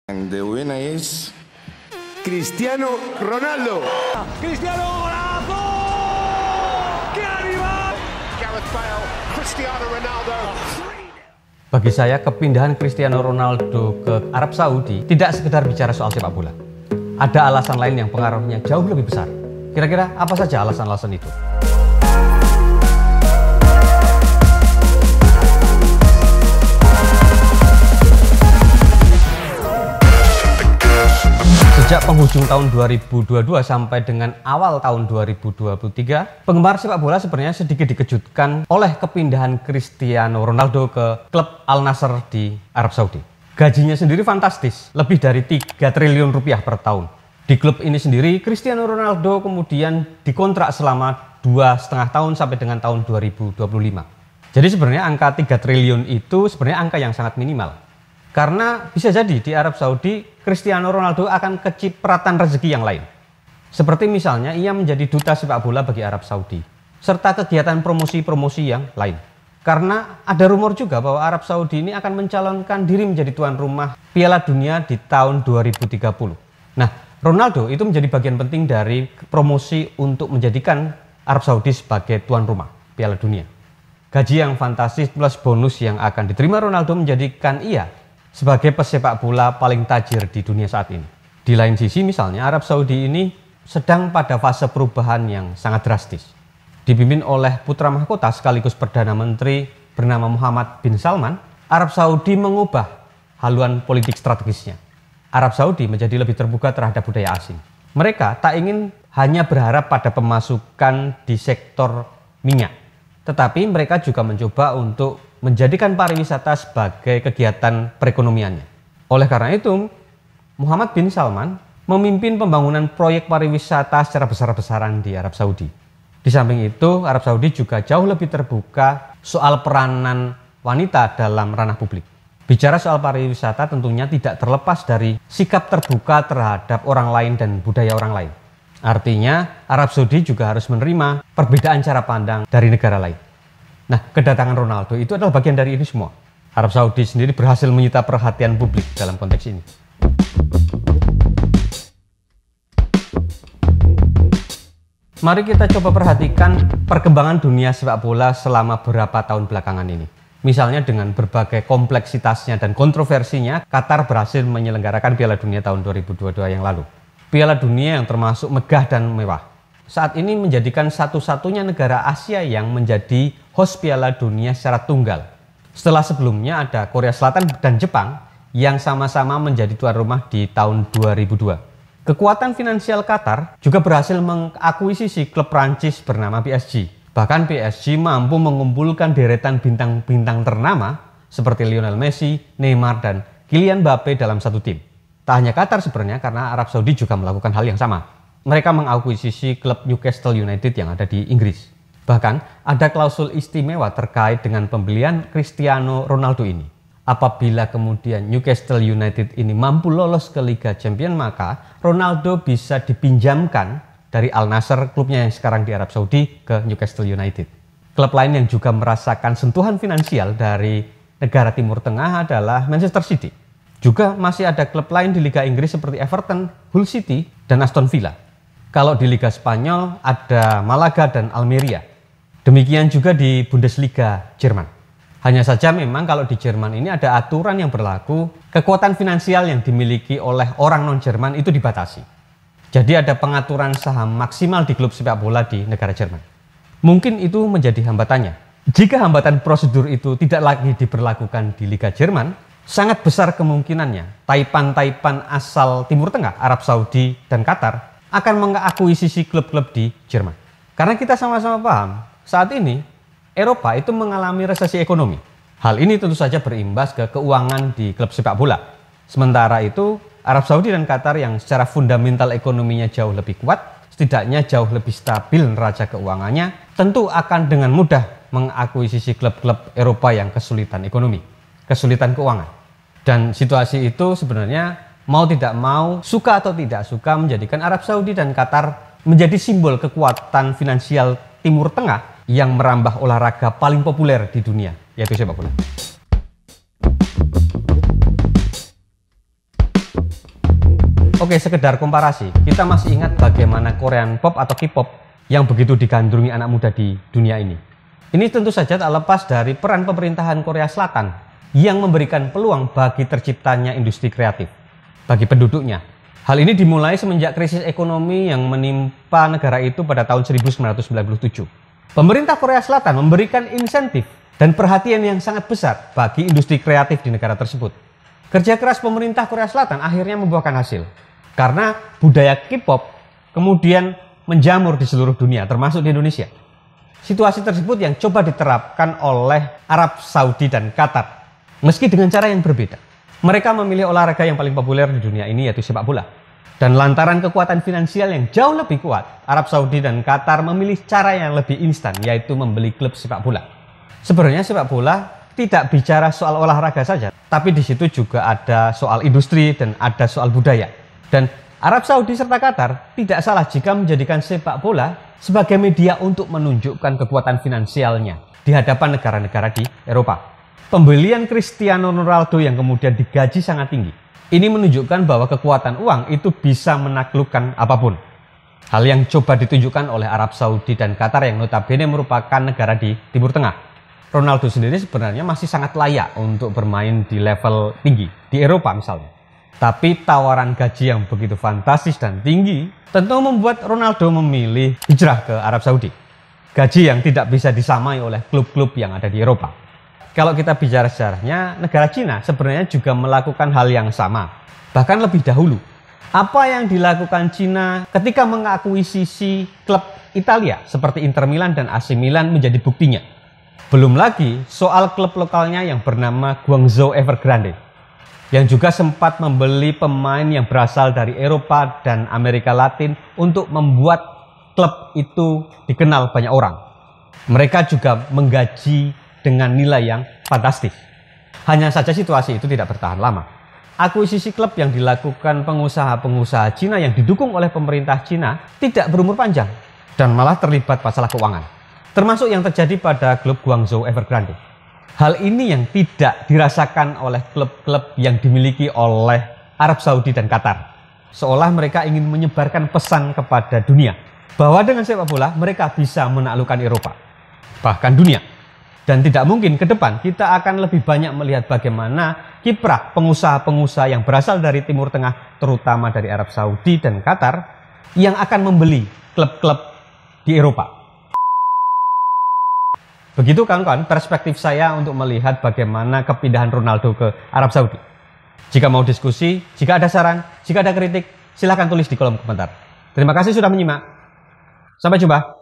And the winner is Cristiano Ronaldo. Cristiano golazo! ¡Qué animal! Gareth Bale, Cristiano Ronaldo. Bagi saya, kepindahan Cristiano Ronaldo ke Arab Saudi tidak sekedar bicara soal sepak bola. Ada alasan lain yang pengaruhnya jauh lebih besar. Kira-kira apa saja alasan-alasan itu? Sejak penghujung tahun 2022 sampai dengan awal tahun 2023, penggemar sepak bola sebenarnya sedikit dikejutkan oleh kepindahan Cristiano Ronaldo ke klub Al Nassr di Arab Saudi. Gajinya sendiri fantastis, lebih dari 3 triliun rupiah per tahun. Di klub ini sendiri, Cristiano Ronaldo kemudian dikontrak selama 2,5 tahun sampai dengan tahun 2025. Jadi sebenarnya angka 3 triliun itu sebenarnya angka yang sangat minimal. Karena bisa jadi di Arab Saudi, Cristiano Ronaldo akan kecipratan rezeki yang lain. Seperti misalnya ia menjadi duta sepak bola bagi Arab Saudi, serta kegiatan promosi-promosi yang lain. Karena ada rumor juga bahwa Arab Saudi ini akan mencalonkan diri menjadi tuan rumah Piala Dunia di tahun 2030. Nah, Ronaldo itu menjadi bagian penting dari promosi untuk menjadikan Arab Saudi sebagai tuan rumah Piala Dunia. Gaji yang fantastis plus bonus yang akan diterima Ronaldo menjadikan ia sebagai pesepak bola paling tajir di dunia saat ini. Di lain sisi misalnya Arab Saudi ini sedang pada fase perubahan yang sangat drastis. Dipimpin oleh putra mahkota sekaligus Perdana Menteri bernama Muhammad bin Salman, Arab Saudi mengubah haluan politik strategisnya. Arab Saudi menjadi lebih terbuka terhadap budaya asing. Mereka tak ingin hanya berharap pada pemasukan di sektor minyak, tetapi mereka juga mencoba untuk menjadikan pariwisata sebagai kegiatan perekonomiannya. Oleh karena itu, Muhammad bin Salman memimpin pembangunan proyek pariwisata secara besar-besaran di Arab Saudi. Di samping itu, Arab Saudi juga jauh lebih terbuka soal peranan wanita dalam ranah publik. Bicara soal pariwisata tentunya tidak terlepas dari sikap terbuka terhadap orang lain dan budaya orang lain. Artinya, Arab Saudi juga harus menerima perbedaan cara pandang dari negara lain. Nah, kedatangan Ronaldo itu adalah bagian dari ini semua. Arab Saudi sendiri berhasil menyita perhatian publik dalam konteks ini. Mari kita coba perhatikan perkembangan dunia sepak bola selama beberapa tahun belakangan ini. Misalnya dengan berbagai kompleksitasnya dan kontroversinya, Qatar berhasil menyelenggarakan Piala Dunia tahun 2022 yang lalu. Piala Dunia yang termasuk megah dan mewah. Saat ini menjadikan satu-satunya negara Asia yang menjadi host Piala Dunia secara tunggal. Setelah sebelumnya ada Korea Selatan dan Jepang yang sama-sama menjadi tuan rumah di tahun 2002. Kekuatan finansial Qatar juga berhasil mengakuisisi klub Prancis bernama PSG. Bahkan PSG mampu mengumpulkan deretan bintang-bintang ternama seperti Lionel Messi, Neymar, dan Kylian Mbappe dalam satu tim. Tak hanya Qatar sebenarnya, karena Arab Saudi juga melakukan hal yang sama. Mereka mengakuisisi klub Newcastle United yang ada di Inggris. Bahkan ada klausul istimewa terkait dengan pembelian Cristiano Ronaldo ini. Apabila kemudian Newcastle United ini mampu lolos ke Liga Champions, maka Ronaldo bisa dipinjamkan dari Al Nassr, klubnya yang sekarang di Arab Saudi, ke Newcastle United. Klub lain yang juga merasakan sentuhan finansial dari negara Timur Tengah adalah Manchester City. Juga masih ada klub lain di Liga Inggris seperti Everton, Hull City, dan Aston Villa. Kalau di Liga Spanyol ada Malaga dan Almeria. Demikian juga di Bundesliga Jerman. Hanya saja memang kalau di Jerman ini ada aturan yang berlaku, kekuatan finansial yang dimiliki oleh orang non-Jerman itu dibatasi. Jadi ada pengaturan saham maksimal di klub sepak bola di negara Jerman. Mungkin itu menjadi hambatannya. Jika hambatan prosedur itu tidak lagi diberlakukan di Liga Jerman, sangat besar kemungkinannya taipan-taipan asal Timur Tengah, Arab Saudi, dan Qatar akan mengakuisisi klub-klub di Jerman. Karena kita sama-sama paham, saat ini Eropa itu mengalami resesi ekonomi. Hal ini tentu saja berimbas ke keuangan di klub sepak bola. Sementara itu, Arab Saudi dan Qatar yang secara fundamental ekonominya jauh lebih kuat, setidaknya jauh lebih stabil neraca keuangannya, tentu akan dengan mudah mengakuisisi klub-klub Eropa yang kesulitan ekonomi, kesulitan keuangan. Dan situasi itu sebenarnya mau tidak mau, suka atau tidak suka, menjadikan Arab Saudi dan Qatar menjadi simbol kekuatan finansial Timur Tengah yang merambah olahraga paling populer di dunia, yaitu sepak bola. Oke, sekedar komparasi, kita masih ingat bagaimana Korean Pop atau K-pop yang begitu digandrungi anak muda di dunia ini. Ini tentu saja tak lepas dari peran pemerintahan Korea Selatan yang memberikan peluang bagi terciptanya industri kreatif bagi penduduknya. Hal ini dimulai semenjak krisis ekonomi yang menimpa negara itu pada tahun 1997. Pemerintah Korea Selatan memberikan insentif dan perhatian yang sangat besar bagi industri kreatif di negara tersebut. Kerja keras pemerintah Korea Selatan akhirnya membuahkan hasil. Karena budaya K-pop kemudian menjamur di seluruh dunia, termasuk di Indonesia. Situasi tersebut yang coba diterapkan oleh Arab Saudi dan Qatar, meski dengan cara yang berbeda. Mereka memilih olahraga yang paling populer di dunia ini, yaitu sepak bola. Dan lantaran kekuatan finansial yang jauh lebih kuat, Arab Saudi dan Qatar memilih cara yang lebih instan, yaitu membeli klub sepak bola. Sebenarnya sepak bola tidak bicara soal olahraga saja, tapi di situ juga ada soal industri dan ada soal budaya. Dan Arab Saudi serta Qatar tidak salah jika menjadikan sepak bola sebagai media untuk menunjukkan kekuatan finansialnya di hadapan negara-negara di Eropa. Pembelian Cristiano Ronaldo yang kemudian digaji sangat tinggi, ini menunjukkan bahwa kekuatan uang itu bisa menaklukkan apapun. Hal yang coba ditunjukkan oleh Arab Saudi dan Qatar yang notabene merupakan negara di Timur Tengah. Ronaldo sendiri sebenarnya masih sangat layak untuk bermain di level tinggi, di Eropa misalnya. Tapi tawaran gaji yang begitu fantastis dan tinggi tentu membuat Ronaldo memilih hijrah ke Arab Saudi. Gaji yang tidak bisa disamai oleh klub-klub yang ada di Eropa. Kalau kita bicara sejarahnya, negara Cina sebenarnya juga melakukan hal yang sama. Bahkan lebih dahulu. Apa yang dilakukan Cina ketika mengakuisisi klub Italia seperti Inter Milan dan AC Milan menjadi buktinya. Belum lagi soal klub lokalnya yang bernama Guangzhou Evergrande, yang juga sempat membeli pemain yang berasal dari Eropa dan Amerika Latin untuk membuat klub itu dikenal banyak orang. Mereka juga menggaji dengan nilai yang fantastis. Hanya saja situasi itu tidak bertahan lama. Akuisisi klub yang dilakukan pengusaha-pengusaha Cina yang didukung oleh pemerintah Cina tidak berumur panjang dan malah terlibat masalah keuangan. Termasuk yang terjadi pada klub Guangzhou Evergrande. Hal ini yang tidak dirasakan oleh klub-klub yang dimiliki oleh Arab Saudi dan Qatar. Seolah mereka ingin menyebarkan pesan kepada dunia bahwa dengan sepak bola mereka bisa menaklukkan Eropa, bahkan dunia. Dan tidak mungkin ke depan kita akan lebih banyak melihat bagaimana kiprah pengusaha-pengusaha yang berasal dari Timur Tengah, terutama dari Arab Saudi dan Qatar, yang akan membeli klub-klub di Eropa. Begitu kawan-kawan perspektif saya untuk melihat bagaimana kepindahan Ronaldo ke Arab Saudi. Jika mau diskusi, jika ada saran, jika ada kritik, silahkan tulis di kolom komentar. Terima kasih sudah menyimak. Sampai jumpa.